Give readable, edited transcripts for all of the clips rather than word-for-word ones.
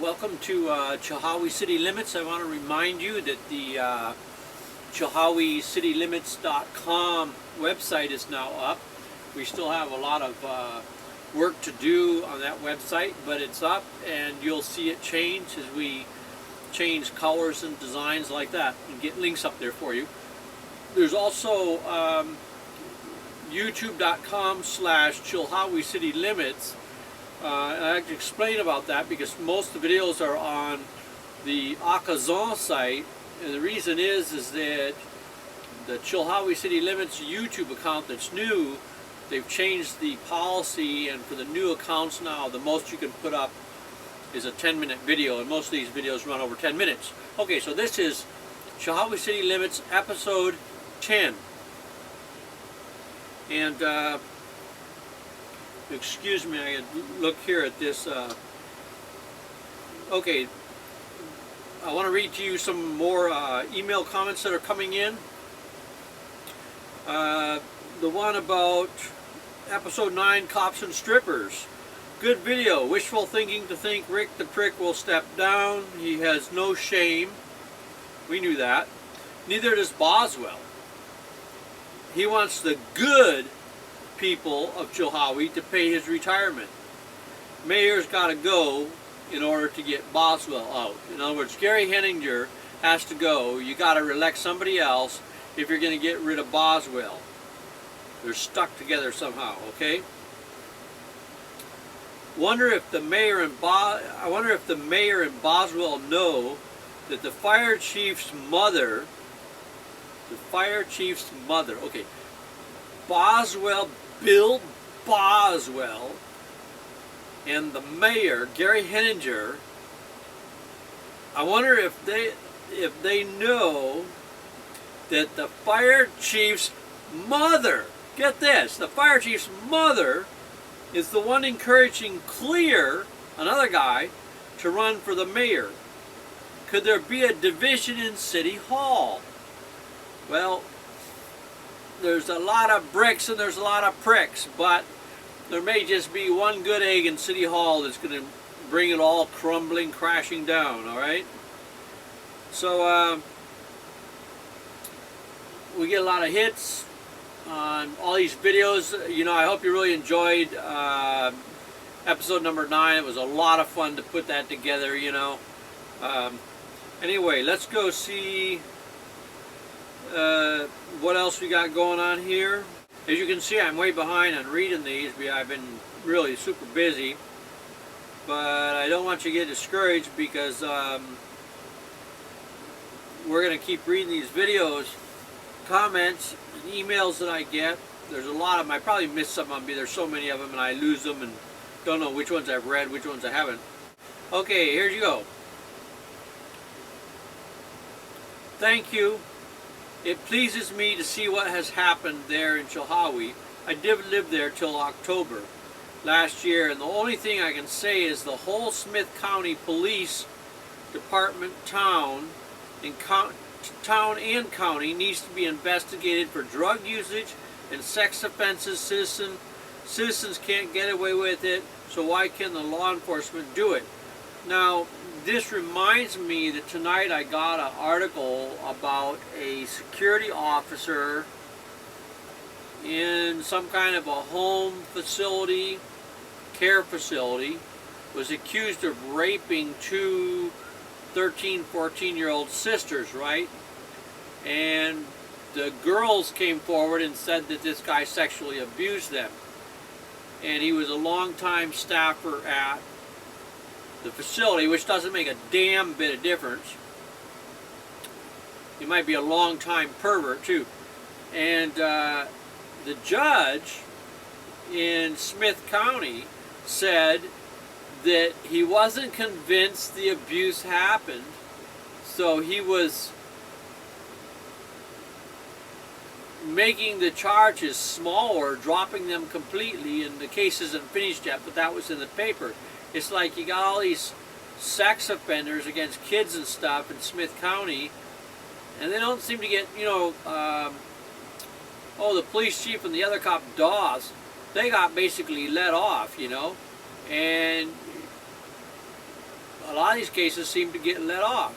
Welcome to Chilhowie City Limits. I want to remind you that the ChilhowieCityLimits.com website is now up. We still have a lot of work to do on that website, but it's up and you'll see it change as we change colors and designs like that and get links up there for you. There's also youtube.com/Chilhowie City Limits. And I have to explain about that because most of the videos are on the Akazan site, and the reason is that the Chilhowie City Limits YouTube account that's new, they've changed the policy, and for the new accounts now, the most you can put up is a 10-minute video, and most of these videos run over 10 minutes. Okay, so this is Chilhowie City Limits episode 10. And excuse me, I look here at this. Okay, I want to read to you some more email comments that are coming in. The one about episode 9, Cops and Strippers. Good video. Wishful thinking to think Rick the Prick will step down. He has no shame. We knew that. Neither does Boswell. He wants the good people of Chilhowie to pay his retirement. Mayor's got to go in order to get Boswell out. In other words, Gary Henninger has to go. You got to elect somebody else if you're going to get rid of Boswell. They're stuck together somehow, okay? I wonder if the mayor and Boswell know that the fire chief's mother, okay, Bill Boswell, and the mayor, Gary Henninger, I wonder if they know that the fire chief's mother, get this, the fire chief's mother is the one encouraging Clear, another guy, to run for the mayor. Could there be a division in City Hall? Well, there's a lot of bricks and there's a lot of pricks, but there may just be one good egg in City Hall that's going to bring it all crumbling, crashing down, all right? So, we get a lot of hits on all these videos. You know, I hope you really enjoyed episode number 9. It was a lot of fun to put that together, you know. Anyway, let's go see what else we got going on here. As you can see, I'm way behind on reading these. I've been really super busy, but I don't want you to get discouraged because we're going to keep reading these videos, comments, and emails that I get. There's a lot of them. I probably missed some of them because there's so many of them and I lose them and don't know which ones I've read, which ones I haven't. Okay, here you go. Thank you. It pleases me to see what has happened there in Chilhowie. I did live there till October last year, and the only thing I can say is the whole Smith County Police Department, town and county needs to be investigated for drug usage and sex offenses. Citizens can't get away with it, so why can the law enforcement do it? Now, this reminds me that tonight I got an article about a security officer in some kind of a home facility, care facility, was accused of raping two 13, 14-year-old sisters, right? And the girls came forward and said that this guy sexually abused them. And he was a long-time staffer at the facility, which doesn't make a damn bit of difference. He might be a long-time pervert too. And the judge in Smith County said that he wasn't convinced the abuse happened, so he was making the charges smaller, dropping them completely, and the case isn't finished yet, but that was in the paper. It's like you got all these sex offenders against kids and stuff in Smith County, and they don't seem to get, you know, the police chief and the other cop, Dawes, they got basically let off, you know, and a lot of these cases seem to get let off,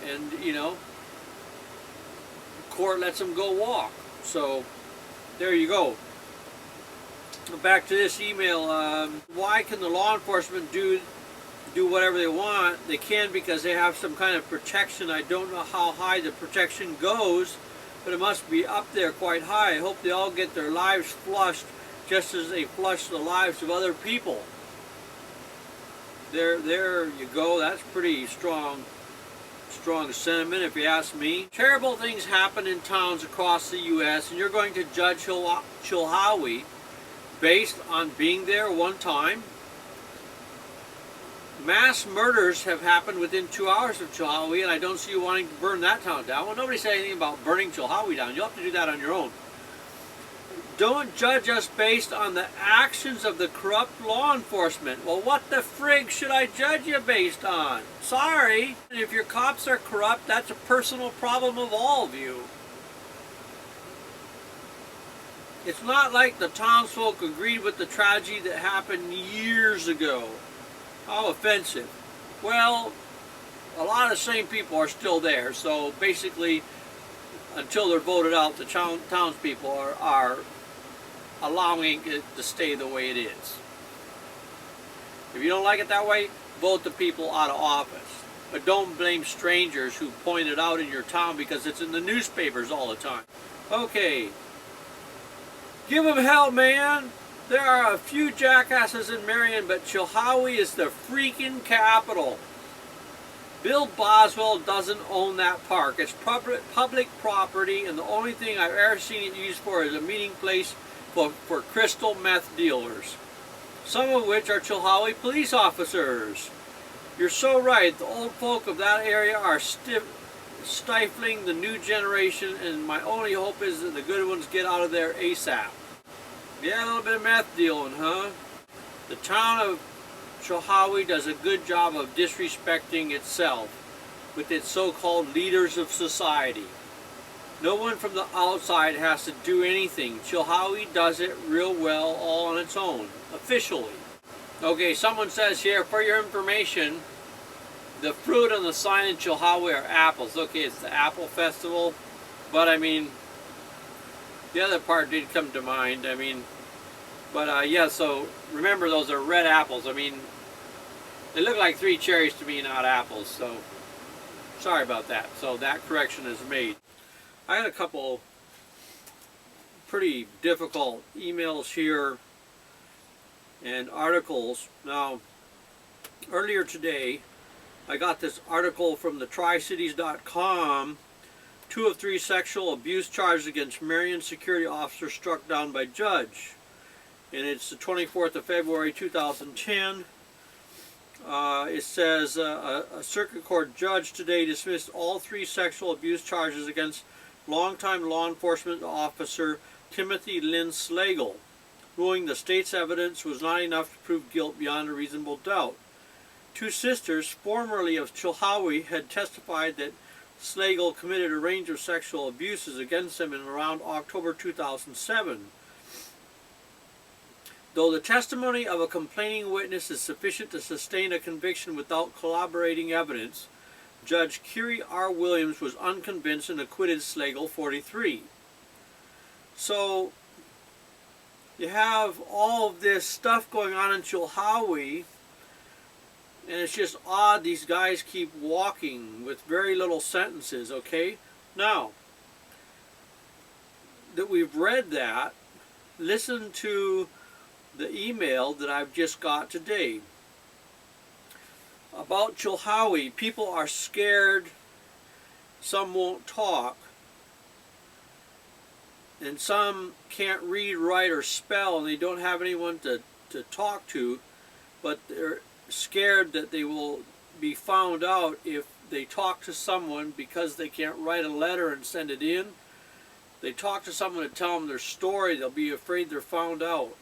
and you know, court lets them go walk. So there you go. Back to this email. Why can the law enforcement do whatever they want? They can because they have some kind of protection. I don't know how high the protection goes, but it must be up there quite high. I hope they all get their lives flushed just as they flush the lives of other people. There you go. That's pretty strong sentiment, if you ask me. Terrible things happen in towns across the U.S., and you're going to judge Chilhowie based on being there one time. Mass murders have happened within 2 hours of Chilhowie, and I don't see you wanting to burn that town down. Well, nobody said anything about burning Chilhowie down. You'll have to do that on your own. Don't judge us based on the actions of the corrupt law enforcement. Well, what the frig should I judge you based on? Sorry. And if your cops are corrupt, that's a personal problem of all of you. It's not like the townsfolk agreed with the tragedy that happened years ago. How offensive. Well, a lot of the same people are still there, so basically, until they're voted out, the townspeople are allowing it to stay the way it is. If you don't like it that way, vote the people out of office. But don't blame strangers who point it out in your town because it's in the newspapers all the time. Okay. Give them hell, man. There are a few jackasses in Marion, but Chilhowie is the freaking capital. Bill Boswell doesn't own that park. It's public property, and the only thing I've ever seen it used for is a meeting place for crystal meth dealers, some of which are Chilhowie police officers. You're so right. The old folk of that area are stifling the new generation, and my only hope is that the good ones get out of there ASAP. Yeah, a little bit of meth dealing, huh? The town of Chilhowie does a good job of disrespecting itself with its so-called leaders of society. No one from the outside has to do anything. Chilhowie does it real well all on its own, officially. Okay, someone says here, for your information, the fruit on the sign in Chilhowie are apples. Okay, it's the Apple Festival, but I mean, the other part did come to mind. I mean, but yeah, so remember those are red apples. I mean, they look like 3 cherries to me, not apples, so sorry about that. So that correction is made. I had a couple pretty difficult emails here and articles. Now, earlier today, I got this article from the tricities.com. 2 of 3 sexual abuse charges against Marion security officer struck down by judge. And it's the 24th of February 2010. It says a circuit court judge today dismissed all 3 sexual abuse charges against longtime law enforcement officer Timothy Lynn Slagle, ruling the state's evidence was not enough to prove guilt beyond a reasonable doubt. 2 sisters, formerly of Chilhowie, had testified that Slagle committed a range of sexual abuses against them in around October 2007. Though the testimony of a complaining witness is sufficient to sustain a conviction without corroborating evidence, Judge Kiri R. Williams was unconvinced and acquitted Slagle 43. So you have all of this stuff going on in Chilhowie, and it's just odd these guys keep walking with very little sentences, okay? Now, that we've read that, listen to the email that I've just got today. About Chilhowie, people are scared, some won't talk, and some can't read, write, or spell, and they don't have anyone to talk to, but they're scared that they will be found out if they talk to someone because they can't write a letter and send it in. They talk to someone to tell them their story, they'll be afraid they're found out.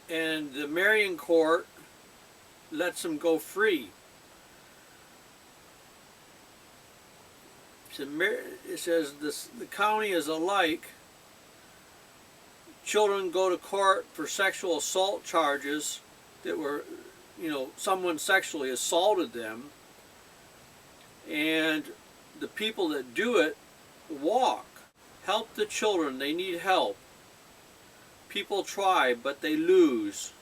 And the Marion court lets them go free. It says the county is alike. Children go to court for sexual assault charges that were, someone sexually assaulted them, and the people that do it walk. Help the children, they need help. People try, but they lose.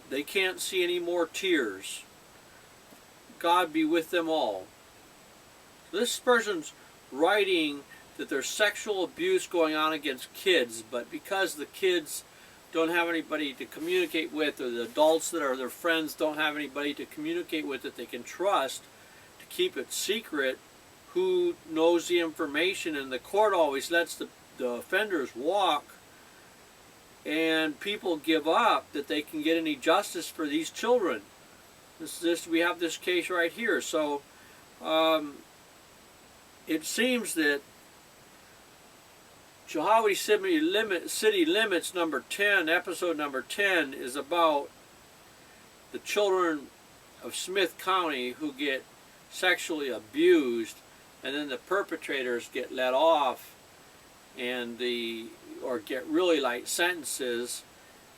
They can't see any more tears. God be with them all. This person's writing that there's sexual abuse going on against kids, but because the kids don't have anybody to communicate with, or the adults that are their friends don't have anybody to communicate with that they can trust to keep it secret, who knows the information, and the court always lets the offenders walk, and people give up that they can get any justice for these children. We have this case right here. So it seems that Chilhowie City Limits number 10, episode number 10, is about the children of Smith County who get sexually abused, and then the perpetrators get let off, and or get really light sentences,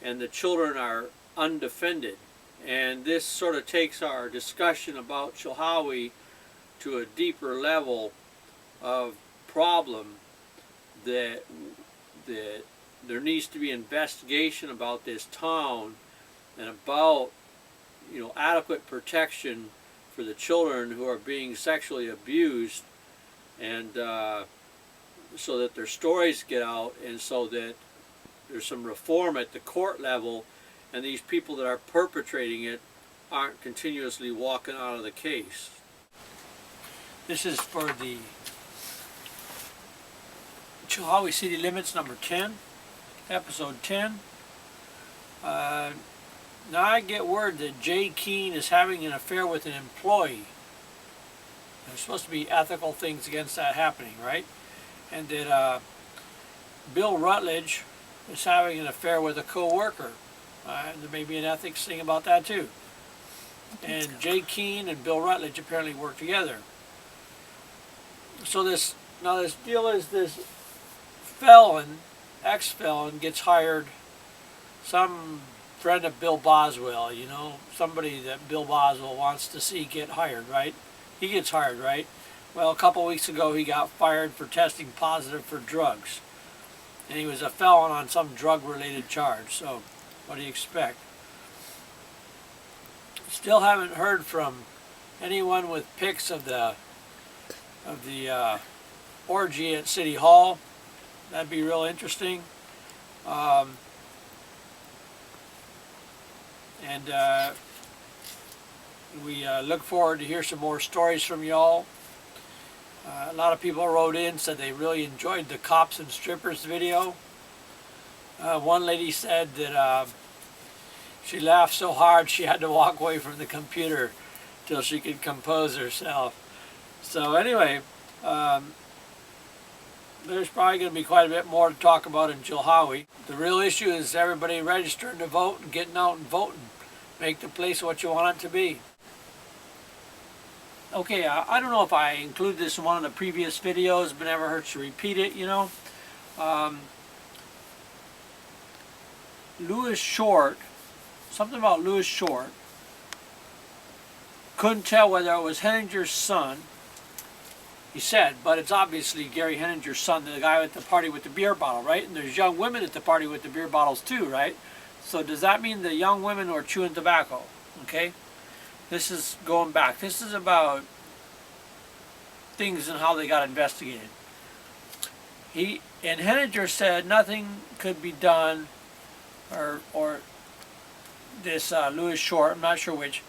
and the children are undefended. And this sort of takes our discussion about Chilhowie to a deeper level of problem, that there needs to be investigation about this town, and about adequate protection for the children who are being sexually abused, and so that their stories get out, and so that there's some reform at the court level, and these people that are perpetrating it aren't continuously walking out of the case. This is for the Chilhowie City Limits number 10, episode 10. Now I get word that Jay Keene is having an affair with an employee. There's supposed to be ethical things against that happening, right? And that Bill Rutledge is having an affair with a co-worker. There may be an ethics thing about that too. And Jay Keene and Bill Rutledge apparently work together. So this deal is, this ex-felon gets hired, some friend of Bill Boswell, somebody that Bill Boswell wants to see get hired, right? He gets hired, right? Well, a couple weeks ago he got fired for testing positive for drugs. And he was a felon on some drug-related charge, so what do you expect? Still haven't heard from anyone with pics of the orgy at City Hall. That'd be real interesting. We look forward to hear some more stories from y'all. A lot of people wrote in, said they really enjoyed the cops and strippers video. One lady said that she laughed so hard she had to walk away from the computer till she could compose herself. So anyway, there's probably going to be quite a bit more to talk about in Chilhowie. The real issue is everybody registering to vote and getting out and voting. Make the place what you want it to be. Okay, I don't know if I included this in one of the previous videos, but never hurts to repeat it, Louis Short, something about Louis Short, couldn't tell whether it was Henninger's son, he said, but it's obviously Gary Henninger's son, the guy at the party with the beer bottle, right? And there's young women at the party with the beer bottles too, right? So does that mean the young women are chewing tobacco? Okay? This is going back. This is about things and how they got investigated. And Henninger said nothing could be done, or this Louis Short, I'm not sure which.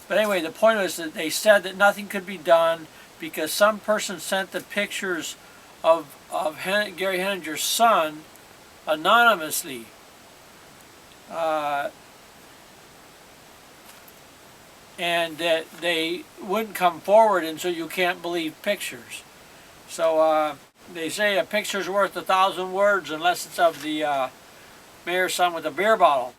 But anyway, the point was that they said that nothing could be done because some person sent the pictures of Gary Henninger's son anonymously. And that they wouldn't come forward, and so you can't believe pictures. So they say a picture's worth 1,000 words unless it's of the mayor's son with a beer bottle.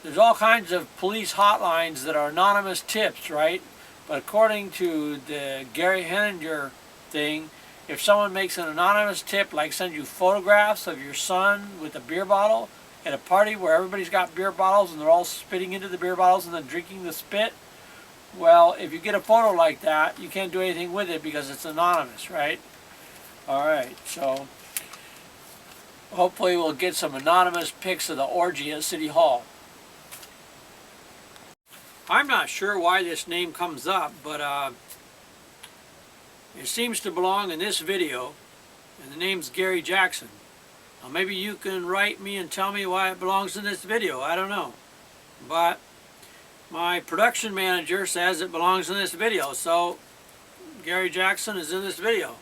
There's all kinds of police hotlines that are anonymous tips, right? But according to the Gary Henninger thing, if someone makes an anonymous tip, like send you photographs of your son with a beer bottle, at a party where everybody's got beer bottles and they're all spitting into the beer bottles and then drinking the spit. Well, if you get a photo like that, you can't do anything with it because it's anonymous, right? Alright, so hopefully we'll get some anonymous pics of the orgy at City Hall. I'm not sure why this name comes up, but it seems to belong in this video, and the name's Gary Jackson. Now maybe you can write me and tell me why it belongs in this video, I don't know. But my production manager says it belongs in this video, so Gary Jackson is in this video.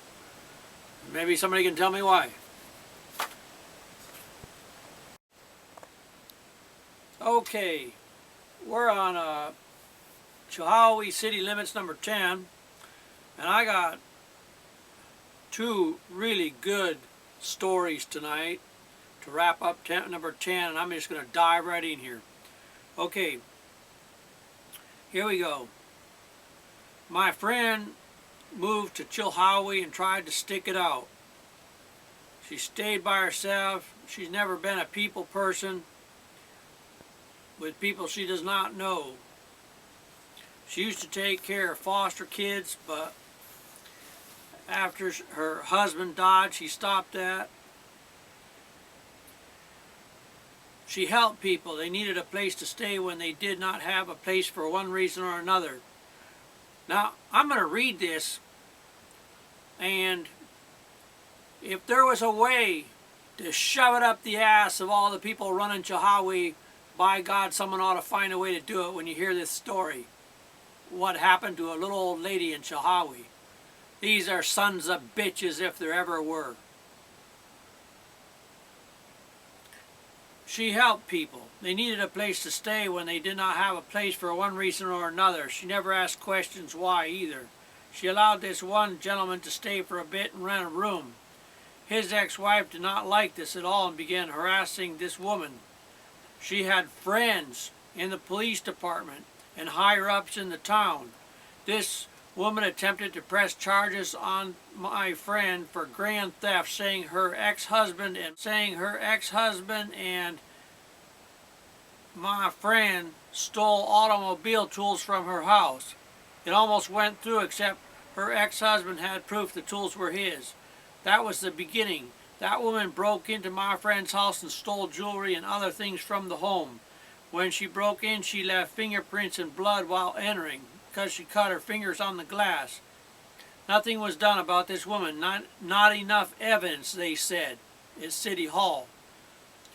Maybe somebody can tell me why. Okay, we're on Chilhowie City Limits number 10, and I got two really good stories tonight to wrap up number 10, and I'm just going to dive right in here. Okay, here we go. My friend moved to Chilhowie and tried to stick it out. She stayed by herself. She's never been a people person with people she does not know. She used to take care of foster kids, but after her husband died, she stopped that. She helped people. They needed a place to stay when they did not have a place for one reason or another. Now, I'm going to read this, and if there was a way to shove it up the ass of all the people running Chilhowie, by God, someone ought to find a way to do it when you hear this story. What happened to a little old lady in Chilhowie. These are sons of bitches if there ever were. She helped people. They needed a place to stay when they did not have a place for one reason or another. She never asked questions why either. She allowed this one gentleman to stay for a bit and rent a room. His ex-wife did not like this at all and began harassing this woman. She had friends in the police department and higher-ups in the town. This woman attempted to press charges on my friend for grand theft, saying her ex-husband and my friend stole automobile tools from her house. It almost went through, except her ex-husband had proof the tools were his. That was the beginning. That woman broke into my friend's house and stole jewelry and other things from the home. When she broke in, she left fingerprints and blood while entering, because she cut her fingers on the glass. Nothing was done about this woman. Not enough evidence, they said, at City Hall.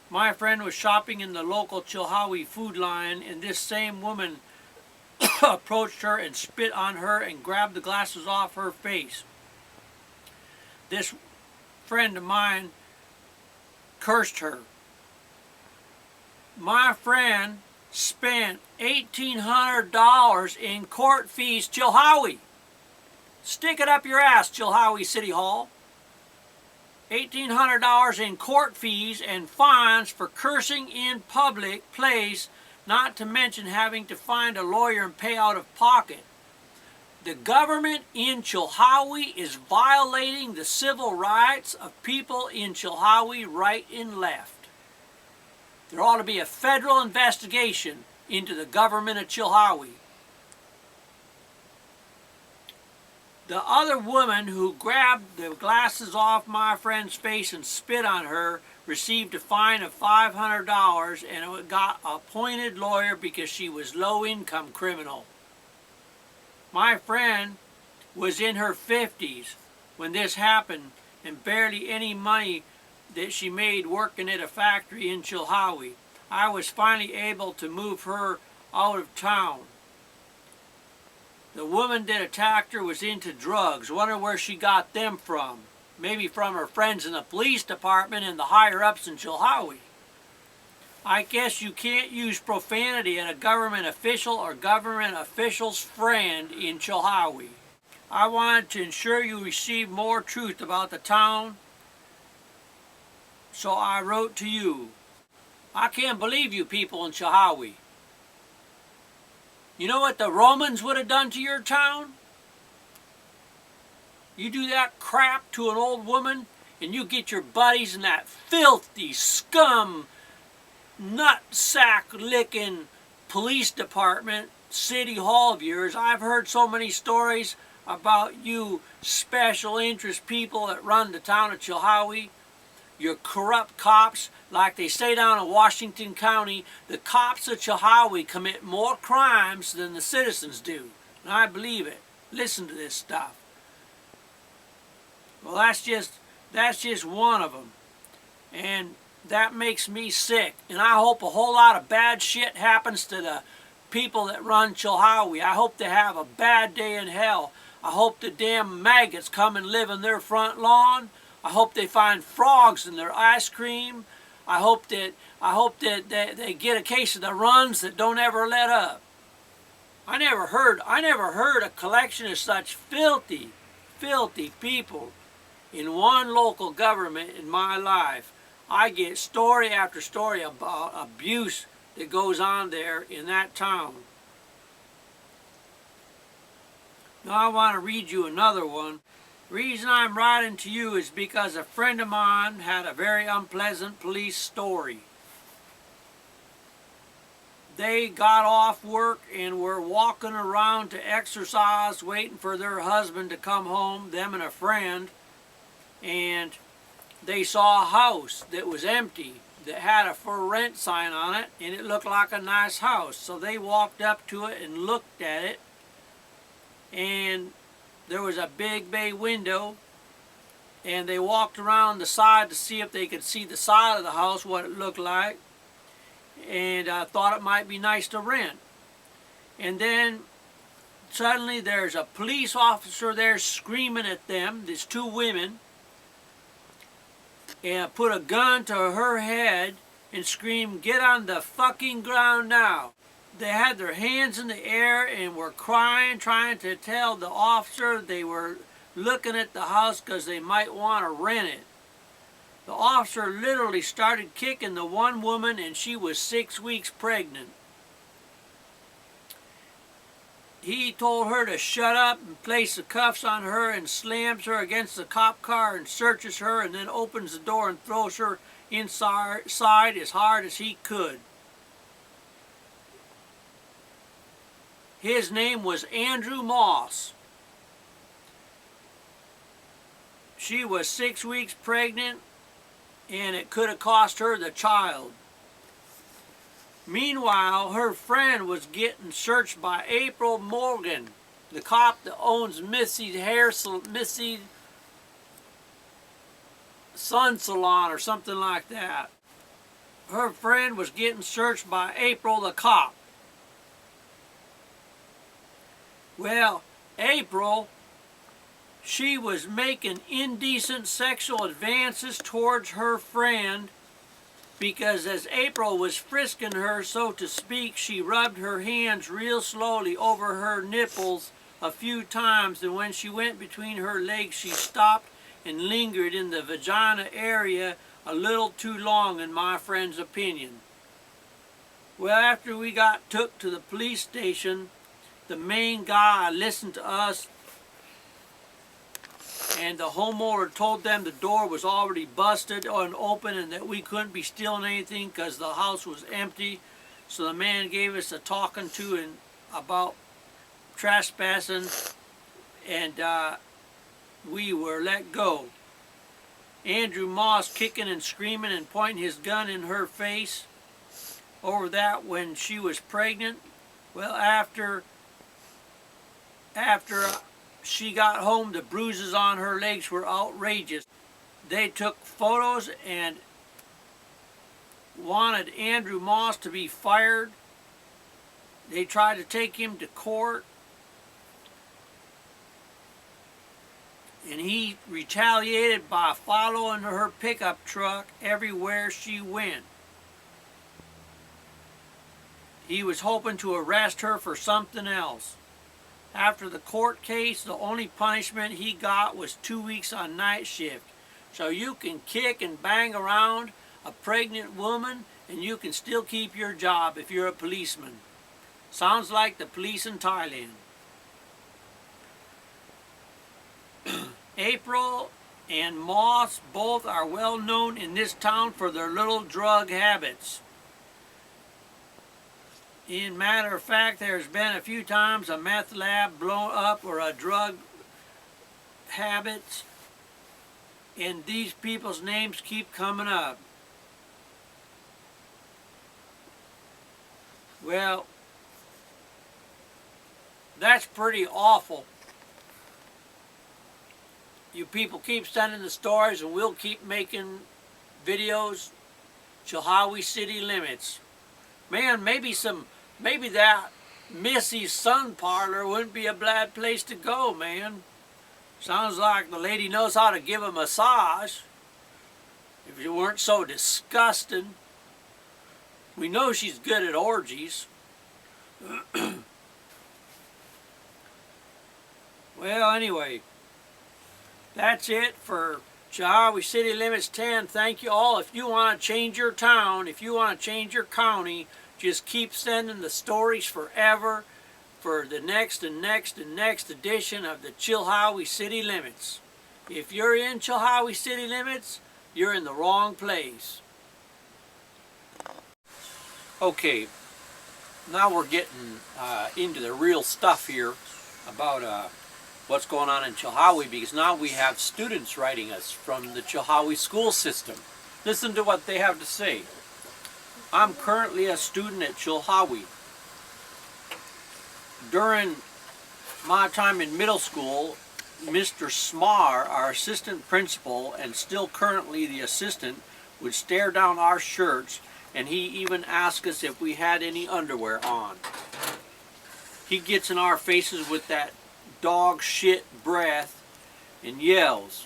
My friend was shopping in the local Chilhowie food line, and this same woman approached her and spit on her and grabbed the glasses off her face. This friend of mine cursed her. My friend spent $1,800 in court fees, Chilhowie. Stick it up your ass, Chilhowie City Hall. $1,800 in court fees and fines for cursing in public place, not to mention having to find a lawyer and pay out of pocket. The government in Chilhowie is violating the civil rights of people in Chilhowie right and left. There ought to be a federal investigation into the government of Chilhowie. The other woman who grabbed the glasses off my friend's face and spit on her received a fine of $500 and got an appointed lawyer because she was low-income criminal. My friend was in her 50s when this happened, and barely any money that she made working at a factory in Chilhowie. I was finally able to move her out of town. The woman that attacked her was into drugs. Wonder where she got them from. Maybe from her friends in the police department and the higher-ups in Chilhowie. I guess you can't use profanity at a government official or government official's friend in Chilhowie. I wanted to ensure you receive more truth about the town, so I wrote to you. I can't believe you people in Chilhowie. You know what the Romans would have done to your town? You do that crap to an old woman, and you get your buddies and that filthy scum nutsack licking police department, city hall of yours. I've heard so many stories about you special interest people that run the town of Chilhowie. Your corrupt cops, like they say down in Washington County, the cops of Chilhowie commit more crimes than the citizens do. And I believe it. Listen to this stuff. Well, that's just one of them. And that makes me sick. And I hope a whole lot of bad shit happens to the people that run Chilhowie. I hope they have a bad day in hell. I hope the damn maggots come and live in their front lawn. I hope they find frogs in their ice cream. I hope that they get a case of the runs that don't ever let up. I never heard a collection of such filthy people in one local government in my life. I get story after story about abuse that goes on there in that town. Now I want to read you another one. The reason I'm writing to you is because a friend of mine had a very unpleasant police story. They got off work and were walking around to exercise, waiting for their husband to come home, them and a friend, and they saw a house that was empty that had a for rent sign on it, and it looked like a nice house. So they walked up to it and looked at it, and there was a big bay window, and they walked around the side to see if they could see the side of the house, what it looked like, and I thought it might be nice to rent. And then suddenly there's a police officer there screaming at them. There's two women, and put a gun to her head and screamed, "Get on the fucking ground now." They had their hands in the air and were crying, trying to tell the officer they were looking at the house because they might want to rent it. The officer literally started kicking the one woman, and she was 6 weeks pregnant. He told her to shut up and place the cuffs on her and slams her against the cop car and searches her and then opens the door and throws her inside as hard as he could. His name was Andrew Moss. She was 6 weeks pregnant, and it could have cost her the child. Meanwhile, her friend was getting searched by April Morgan, the cop that owns Missy's Sun Salon or something like that. Her friend was getting searched by April the cop. Well, April, she was making indecent sexual advances towards her friend because as April was frisking her, so to speak, she rubbed her hands real slowly over her nipples a few times, and when she went between her legs, she stopped and lingered in the vagina area a little too long, in my friend's opinion. Well, after we got took to the police station, the main guy listened to us, and the homeowner told them the door was already busted and open and that we couldn't be stealing anything because the house was empty. So the man gave us a talking to and about trespassing, and we were let go. Andrew Moss kicking and screaming and pointing his gun in her face over that when she was pregnant. Well, after she got home, the bruises on her legs were outrageous. They took photos and wanted Andrew Moss to be fired. They tried to take him to court, and he retaliated by following her pickup truck everywhere she went. He was hoping to arrest her for something else. After the court case, the only punishment he got was 2 weeks on night shift. So you can kick and bang around a pregnant woman and you can still keep your job if you're a policeman. Sounds like the police in Thailand. April and Moss both are well known in this town for their little drug habits. In matter of fact, there's been a few times a meth lab blown up or a drug habits, and these people's names keep coming up. Well, that's pretty awful. You people keep sending the stories and we'll keep making videos. Chilhowie city limits. Man, maybe that Missy's Sun Parlor wouldn't be a bad place to go, man. Sounds like the lady knows how to give a massage. If you weren't so disgusting. We know she's good at orgies. Well, anyway, that's it for Chilhowie City Limits 10. Thank you all. If you want to change your town, if you want to change your county, just keep sending the stories forever for the next and next and next edition of the Chilhowie City Limits. If you're in Chilhowie City Limits, you're in the wrong place. Okay, now we're getting into the real stuff here about what's going on in Chilhowie, because now we have students writing us from the Chilhowie school system. Listen to what they have to say. I'm currently a student at Chilhowie. During my time in middle school, Mr. Smar, our assistant principal, and still currently the assistant, would stare down our shirts, and he even asked us if we had any underwear on. He gets in our faces with that dog shit breath and yells.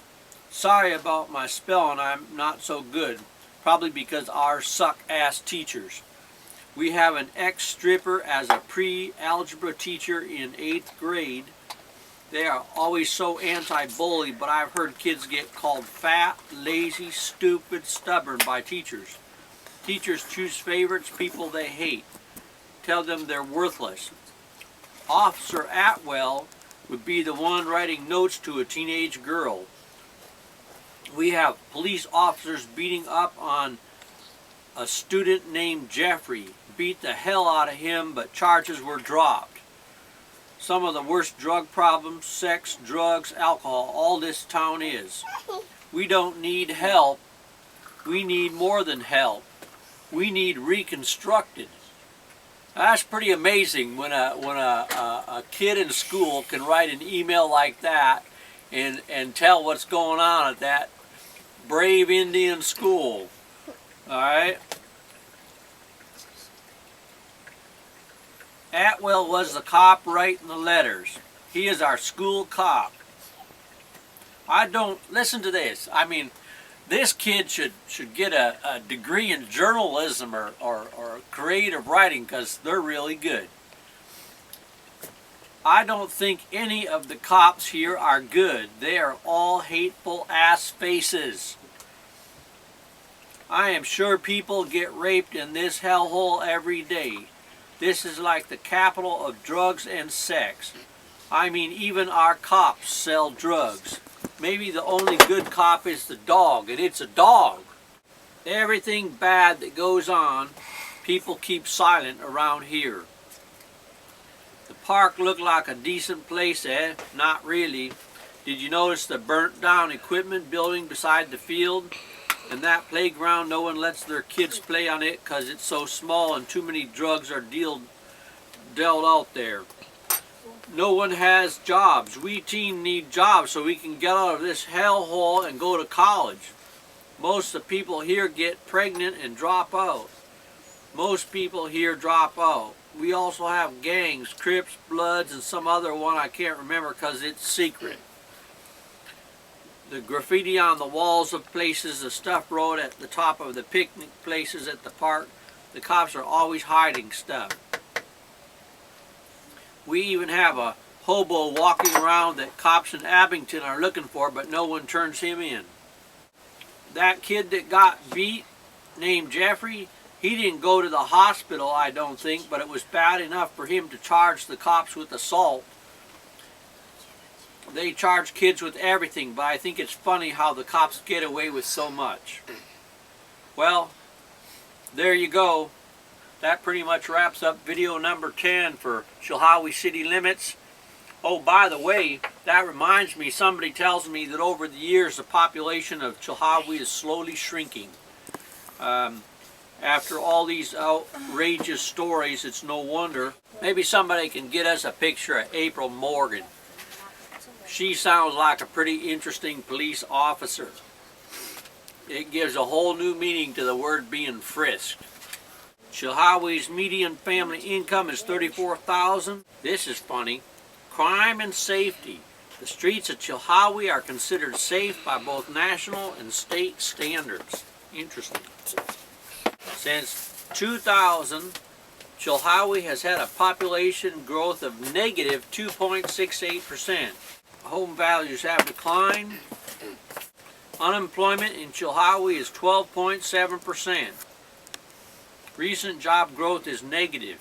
Sorry about my spelling, I'm not so good. Probably because ours suck ass teachers. We have an ex-stripper as a pre-algebra teacher in 8th grade. They are always so anti-bully, but I've heard kids get called fat, lazy, stupid, stubborn by teachers. Teachers choose favorites, people they hate. Tell them they're worthless. Officer Atwell would be the one writing notes to a teenage girl. We have police officers beating up on a student named Jeffrey. Beat the hell out of him, but charges were dropped. Some of the worst drug problems, sex, drugs, alcohol, all this town is. We don't need help. We need more than help. We need reconstructed. That's pretty amazing when a kid in school can write an email like that and tell what's going on at that brave Indian school. All right. Atwell was the cop writing the letters. He is our school cop. Listen to this. I mean, this kid should get a degree in journalism or creative writing, because they're really good. I don't think any of the cops here are good. They are all hateful ass faces. I am sure people get raped in this hellhole every day. This is like the capital of drugs and sex. I mean, even our cops sell drugs. Maybe the only good cop is the dog, and it's a dog. Everything bad that goes on, people keep silent around here. The park looked like a decent place, eh? Not really. Did you notice the burnt down equipment building beside the field? And that playground, no one lets their kids play on it because it's so small and too many drugs are dealt out there. No one has jobs. We teen need jobs so we can get out of this hellhole and go to college. Most of the people here get pregnant and drop out. Most people here drop out. We also have gangs, Crips, Bloods, and some other one I can't remember because it's secret. The graffiti on the walls of places, the stuff wrote at the top of the picnic places at the park, the cops are always hiding stuff. We even have a hobo walking around that cops in Abington are looking for, but no one turns him in. That kid that got beat, named Jeffrey, he didn't go to the hospital, I don't think, but it was bad enough for him to charge the cops with assault. They charge kids with everything, but I think it's funny how the cops get away with so much. Well, there you go. that pretty much wraps up video number 10 for Chilhowie city limits. Oh, by the way, that reminds me, somebody tells me that over the years the population of Chilhowie is slowly shrinking. After all these outrageous stories, it's no wonder. Maybe somebody can get us a picture of April Morgan. She sounds like a pretty interesting police officer. It gives a whole new meaning to the word being frisked. Chilhowie's median family income is $34,000. This is funny. Crime and safety. The streets of Chilhowie are considered safe by both national and state standards. Interesting. Since 2000, Chilhowie has had a population growth of negative 2.68%. Home values have declined. Unemployment in Chilhowie is 12.7%. Recent job growth is negative.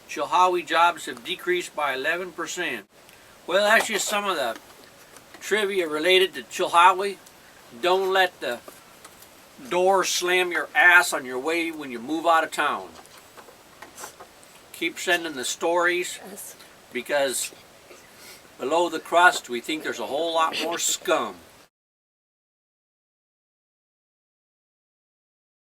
Chilhowie jobs have decreased by 11%. Well, that's just some of the trivia related to Chilhowie. Don't let the door slam your ass on your way when you move out of town. Keep sending the stories, because below the crust we think there's a whole lot more scum.